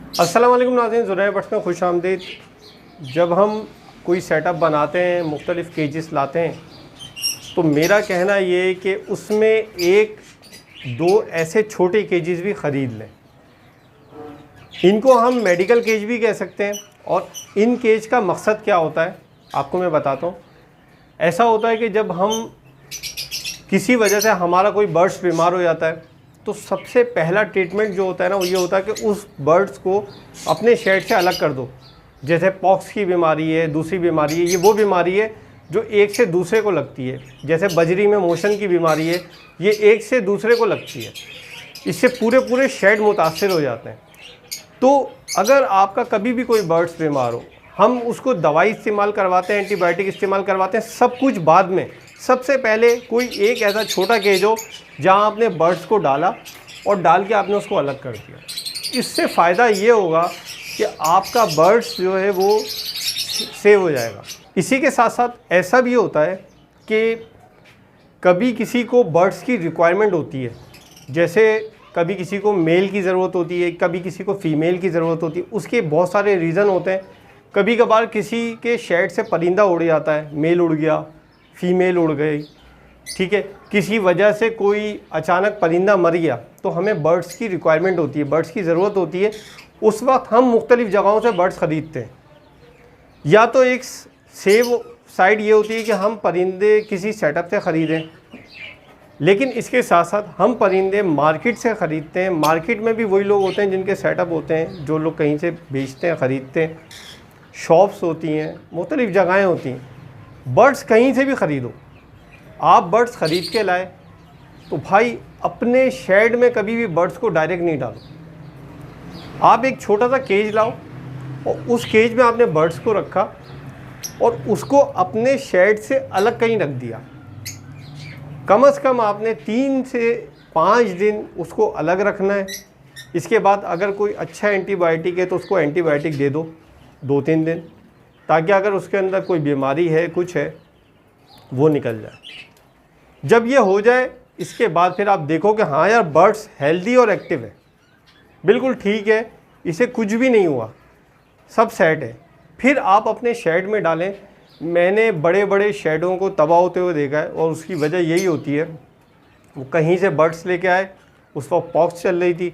अस्सलाम वालेकुम नाज़रीन, ज़ुनैर बट्स में खुश आमदीद। जब हम कोई सेटअप बनाते हैं, मुख्तलिफ़ केजेस लाते हैं, तो मेरा कहना ये है कि उसमें एक दो ऐसे छोटे केजेस भी ख़रीद लें। इनको हम मेडिकल केज भी कह सकते हैं। और इन केज का मकसद क्या होता है आपको मैं बताता हूँ। ऐसा होता है कि जब हम किसी वजह से हमारा कोई बर्ड्स बीमार हो जाता है, तो सबसे पहला ट्रीटमेंट जो होता है ना, वो ये होता है कि उस बर्ड्स को अपने शेड से अलग कर दो। जैसे पॉक्स की बीमारी है, दूसरी बीमारी है, ये वो बीमारी है जो एक से दूसरे को लगती है। जैसे बजरी में मोशन की बीमारी है, ये एक से दूसरे को लगती है। इससे पूरे शेड मुतासर हो जाते हैं। तो अगर आपका कभी भी कोई बर्ड्स बीमार हो, हम उसको दवाई इस्तेमाल करवाते हैं, एंटीबायोटिक इस्तेमाल करवाते हैं, सब कुछ बाद में। सबसे पहले कोई एक ऐसा छोटा केज हो जहाँ आपने बर्ड्स को डाला और डाल के आपने उसको अलग कर दिया। इससे फ़ायदा ये होगा कि आपका बर्ड्स जो है वो सेव हो जाएगा। इसी के साथ साथ ऐसा भी होता है कि कभी किसी को बर्ड्स की रिक्वायरमेंट होती है। जैसे कभी किसी को मेल की ज़रूरत होती है, कभी किसी को फ़ीमेल की ज़रूरत होती है। उसके बहुत सारे रीज़न होते हैं। कभी कभार किसी के शेड से परिंदा उड़ जाता है, मेल उड़ गया, फीमेल उड़ गई, ठीक है। किसी वजह से कोई अचानक परिंदा मर गया, तो हमें बर्ड्स की रिक्वायरमेंट होती है, बर्ड्स की ज़रूरत होती है। उस वक्त हम मुख्तलिफ़ जगहों से बर्ड्स ख़रीदते हैं। या तो एक सेव साइड ये होती है कि हम परिंदे किसी सेटअप से ख़रीदें, लेकिन इसके साथ साथ हम परिंदे मार्केट से ख़रीदते हैं। मार्केट में भी वही लोग होते हैं जिनके सेटअप होते हैं, जो लोग कहीं से बेचते हैं, ख़रीदते हैं। शॉप्स होती हैं, मुख्तलिफ़ जगहें होती हैं। बर्ड्स कहीं से भी ख़रीदो। आप बर्ड्स ख़रीद के लाए तो भाई अपने शेड में कभी भी बर्ड्स को डायरेक्ट नहीं डालो। आप एक छोटा सा केज लाओ और उस केज में आपने बर्ड्स को रखा और उसको अपने शेड से अलग कहीं रख दिया। कम से कम आपने 3 से 5 दिन उसको अलग रखना है। इसके बाद अगर कोई अच्छा एंटीबायोटिक है तो उसको एंटीबायोटिक दे दो 2-3 दिन, ताकि अगर उसके अंदर कोई बीमारी है, कुछ है, वो निकल जाए। जब ये हो जाए, इसके बाद फिर आप देखो कि हाँ यार, बर्ड्स हेल्दी और एक्टिव है, बिल्कुल ठीक है, इसे कुछ भी नहीं हुआ, सब सेट है। फिर आप अपने शेड में डालें। मैंने बड़े बड़े शेडों को तबाह होते हुए देखा है, और उसकी वजह यही होती है, वो कहीं से बर्ड्स लेके आए, उस वक्त पॉक्स चल रही थी,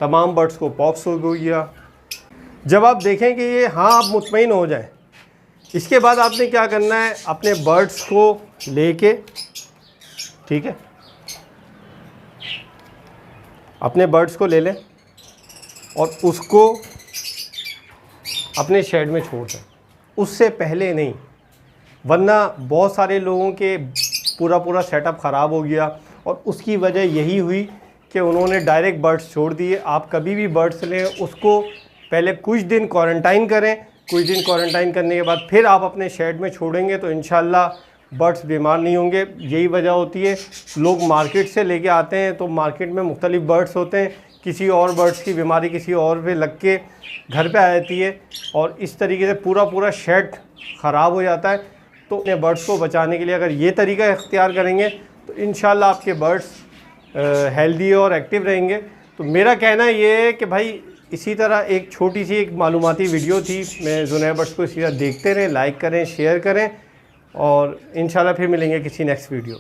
तमाम बर्ड्स को पॉक्स हो गया। जब आप देखें कि ये, हाँ, आप मुतमईन हो जाएं, इसके बाद आपने क्या करना है, अपने बर्ड्स को लेके, ठीक है, अपने बर्ड्स को ले लें और उसको अपने शेड में छोड़ दें, उससे पहले नहीं। वरना बहुत सारे लोगों के पूरा सेटअप ख़राब हो गया, और उसकी वजह यही हुई कि उन्होंने डायरेक्ट बर्ड्स छोड़ दिए। आप कभी भी बर्ड्स लें, उसको पहले कुछ दिन क्वारंटाइन करें। कुछ दिन क्वारंटाइन करने के बाद फिर आप अपने शेड में छोड़ेंगे तो इंशाल्लाह बर्ड्स बीमार नहीं होंगे। यही वजह होती है, लोग मार्केट से लेके आते हैं तो मार्केट में मुख्तलिफ़ बर्ड्स होते हैं, किसी और बर्ड्स की बीमारी किसी और पे लग के घर पे आ जाती है, और इस तरीके से पूरा शेड ख़राब हो जाता है। तो अपने बर्ड्स को बचाने के लिए अगर ये तरीका इख्तियार करेंगे तो इंशाल्लाह आपके बर्ड्स हेल्दी और एक्टिव रहेंगे। तो मेरा कहना ये है कि भाई, इसी तरह एक छोटी सी एक मालूमाती वीडियो थी। मैं ज़ुनैर बट्स को इसी तरह देखते रहें, लाइक करें, शेयर करें, और इंशाल्लाह फिर मिलेंगे किसी नेक्स्ट वीडियो।